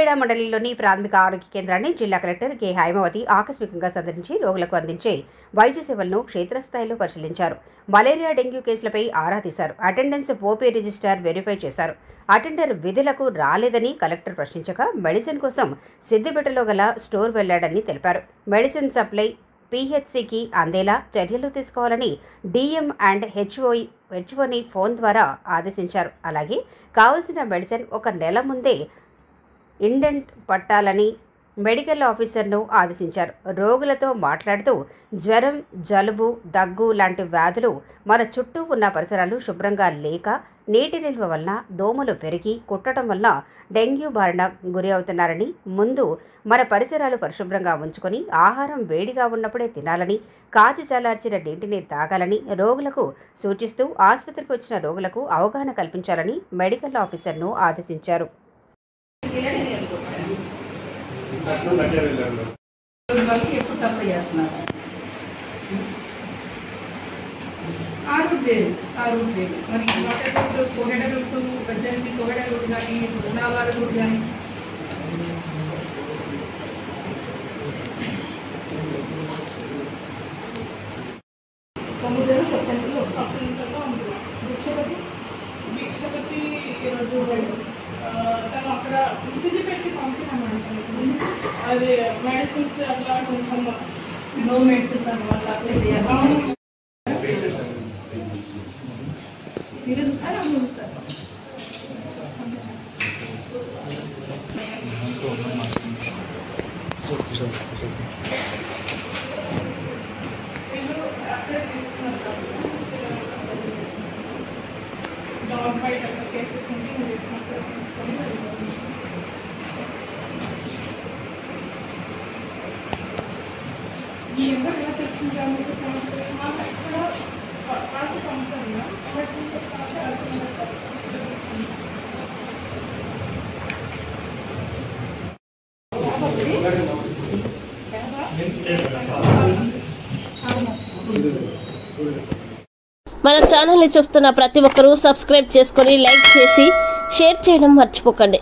కొల్లేడ మండలిలోని ప్రాథమిక ఆరోగ్య కేంద్రాన్ని జిల్లా కలెక్టర్ కె హైమావతి ఆకస్మికంగా సందర్శించి రోగులకు అందించే వైద్య సేవలను క్షేత్రస్థాయిలో పరిశీలించారు. మలేరియా, డెంగ్యూ కేసులపై ఆరా తీశారు. అటెండెన్స్ ఓపీ రిజిస్టర్ వెరిఫై చేశారు. అటెండర్ విధులకు రాలేదని కలెక్టర్ ప్రశ్నించగా మెడిసిన్ కోసం సిద్దిపేటలో గల స్టోర్ వెళ్లాడని తెలిపారు. మెడిసిన్ సప్లై పీహెచ్సీకి అందేలా చర్యలు తీసుకోవాలని డిఎం అండ్ హెచ్ఓని ఫోన్ ద్వారా ఆదేశించారు. అలాగే కావాల్సిన మెడిసిన్ 1 నెల ముందే ఇండెంట్ పట్టాలని మెడికల్ ఆఫీసర్ను ఆదేశించారు. రోగులతో మాట్లాడుతూ జ్వరం, జలుబు, దగ్గు లాంటి వ్యాధులు మన చుట్టూ ఉన్న పరిసరాలు శుభ్రంగా లేక నీటి నిల్వ వలన దోమలు పెరిగి కుట్టడం వల్ల డెంగ్యూ బారిన గురి అవుతున్నారని, ముందు మన పరిసరాలు పరిశుభ్రంగా ఉంచుకొని ఆహారం వేడిగా ఉన్నప్పుడే తినాలని, కాచి చల్లార్చిన నీటిని తాగాలని రోగులకు సూచిస్తూ ఆసుపత్రికి వచ్చిన రోగులకు అవగాహన కల్పించాలని మెడికల్ ఆఫీసర్ను ఆదేశించారు. ఎప్పుడు సప్లై చేస్తున్నారు? 6 వేలు మరి వాటర్ కోహెడ రూట్, పెద్దకి కోహెడ రూట్ కానీ, ఉన్నావాల రూట్ కానీ సముద్రంలో సబ్సెంటర్లో ఉంది. భిక్షపతి ఈరోజు తను అక్కడ సిద్దిపేటకి పంపినామంటాను. అది మెడిసిన్స్ అట్లా కొంచెం నో మెడిసిన్స్ అన్నమాట అప్లై చేయాలి. మీరు చూస్తారా? చూస్తారు. అక్కడే తీసుకున్నారు డాగ్ బైట్ అట్లా కేసెస్ ఉంటే మీరు తీసుకొని ఈ నెంబర్ ఎలా తెచ్చుకుంటాము? మాకు ఇక్కడ రాసి పంపుతాను. ఎమర్జెన్సీ వస్తామంటే అనుకున్నారు. మన ఛానల్ని చూస్తున్న ప్రతి ఒక్కరూ సబ్స్క్రైబ్ చేసుకొని లైక్ చేసి షేర్ చేయడం మర్చిపోకండి.